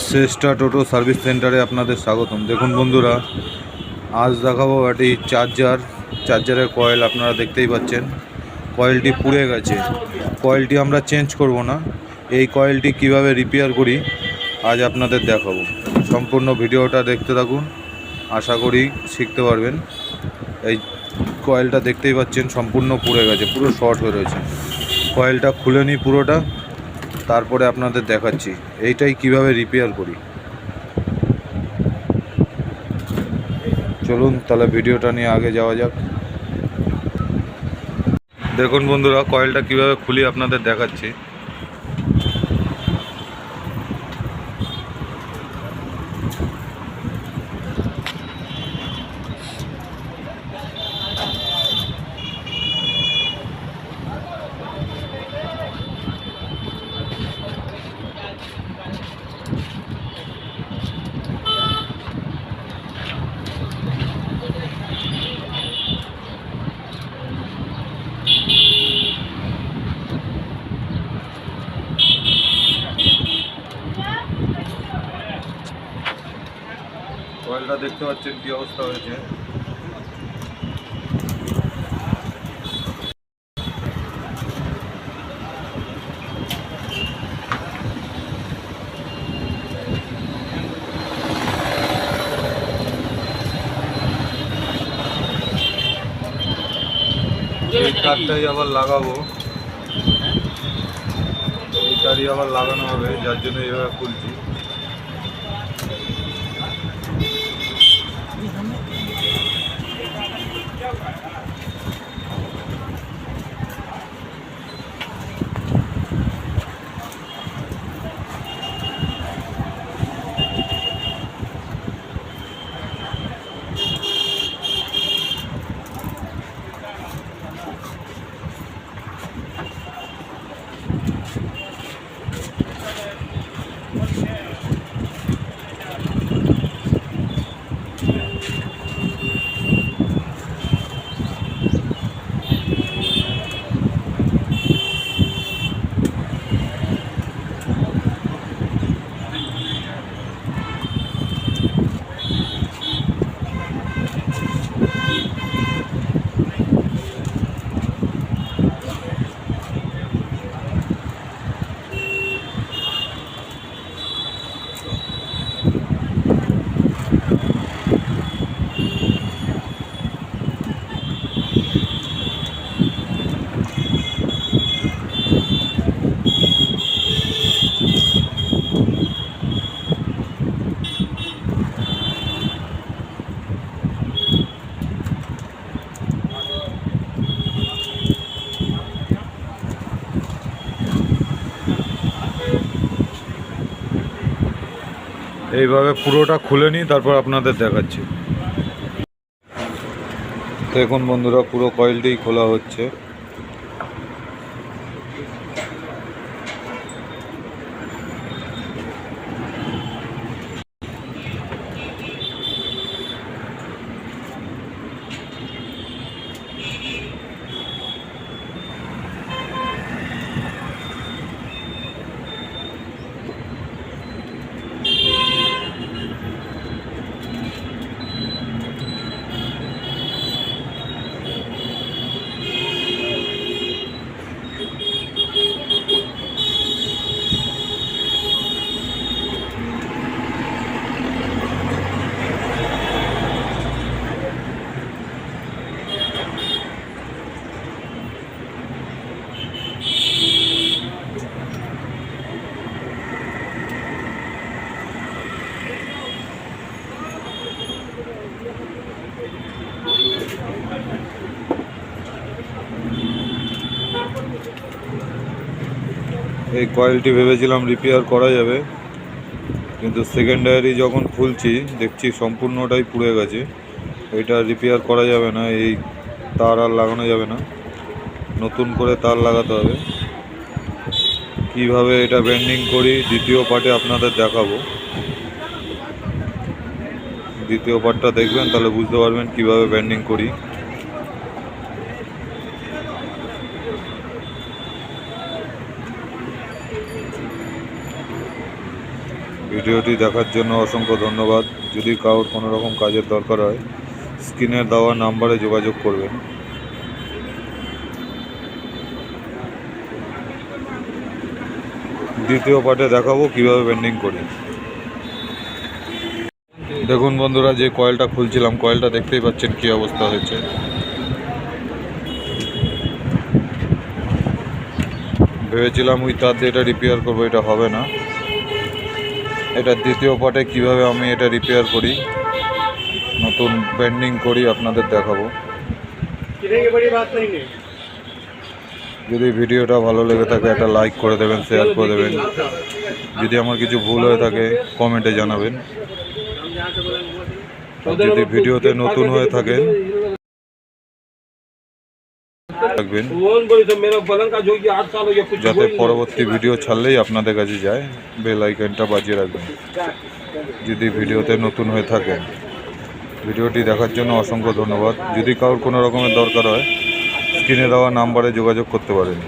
শ্রেষ্ঠা টোটো service সেন্টারে আপনাদের স্বাগতম। দেখুন বন্ধুরা, আজ দেখাবো একটি চার্জারের কয়েল। আপনারা দেখতেই পাচ্ছেন কয়েলটি পুড়ে গেছে। কয়েলটি আমরা চেঞ্জ করব না, এই কয়েলটি কিভাবে রিপেয়ার করি আজ আপনাদের দেখাবো। সম্পূর্ণ ভিডিওটা দেখতে থাকুন, আশা করি শিখতে পারবেন। এই কয়েলটা দেখতেই পাচ্ছেন সম্পূর্ণ পুড়ে গেছে, পুরো শর্ট হয়ে রয়েছে। কয়েলটা খুলে নিই পুরোটা, তারপরে আপনাদের দেখাচ্ছি এইটাই কিভাবে রিপেয়ার করি। চলুন তাহলে ভিডিওটা নিয়ে আগে যাওয়া যাক। দেখুন বন্ধুরা, কয়েলটা কিভাবে খুলি আপনাদের দেখাচ্ছি। কয়েলটা দেখতে পাচ্ছেন কি অবস্থা হয়েছে। এই তারটাই আবার লাগাবো, এই তারই আবার লাগানো হবে, যার জন্য এইভাবে খুলছি। এইভাবে পুরোটা খুলে নিই, তারপর আপনাদের দেখাচ্ছি। দেখুন বন্ধুরা, পুরো কয়েলটি খোলা হচ্ছে। এই কয়েলটি ভেবেছিলাম রিপেয়ার করা যাবে, কিন্তু সেকেন্ডারি যখন খুলছি দেখছি সম্পূর্ণটাই পুড়ে গেছে। এটা রিপেয়ার করা যাবে না, এই তার আর লাগানো যাবে না, নতুন করে তার লাগাতে হবে। কিভাবে এটা বেন্ডিং করি দ্বিতীয় পার্টে আপনাদের দেখাবো। দ্বিতীয় পার্টটা দেখবেন, তাহলে বুঝতে পারবেন কিভাবে বেন্ডিং করি। ভিডিওটি দেখার জন্য অসংখ্য ধন্যবাদ। যদি কারোর কোনো রকম কাজের দরকার হয় স্ক্রিনে দেওয়া নাম্বারে যোগাযোগ করবেন। দ্বিতীয় পার্টে দেখাবো কিভাবে বেন্ডিং করি। দেখুন বন্ধুরা, যে কয়েলটা খুলছিলাম, কয়েলটা দেখতেই পাচ্ছেন কী অবস্থা হয়েছে। ভেবেছিলাম ওই তার দিয়ে এটা রিপেয়ার করবো, এটা হবে না। এটা দ্বিতীয় পার্টে কিভাবে আমি এটা রিপেয়ার করি, নতুন বেন্ডিং করি আপনাদের দেখাবো। যদি ভিডিওটা ভালো লেগে থাকে একটা লাইক করে দেবেন, শেয়ার করে দেবেন। যদি আমার কিছু ভুল হয়ে থাকে কমেন্টে জানাবেন। যদি ভিডিওতে নতুন হয়ে থাকেন থাকবেন, যাতে পরবর্তী ভিডিও ছাড়লেই আপনাদের কাছে যায়। বেল আইকনটা বাজিয়ে রাখবেন যদি ভিডিওতে নতুন হয়ে থাকেন। ভিডিওটি দেখার জন্য অসংখ্য ধন্যবাদ। যদি কারোর কোনো রকমের দরকার হয় স্ক্রিনে দেওয়া নাম্বারে যোগাযোগ করতে পারেন।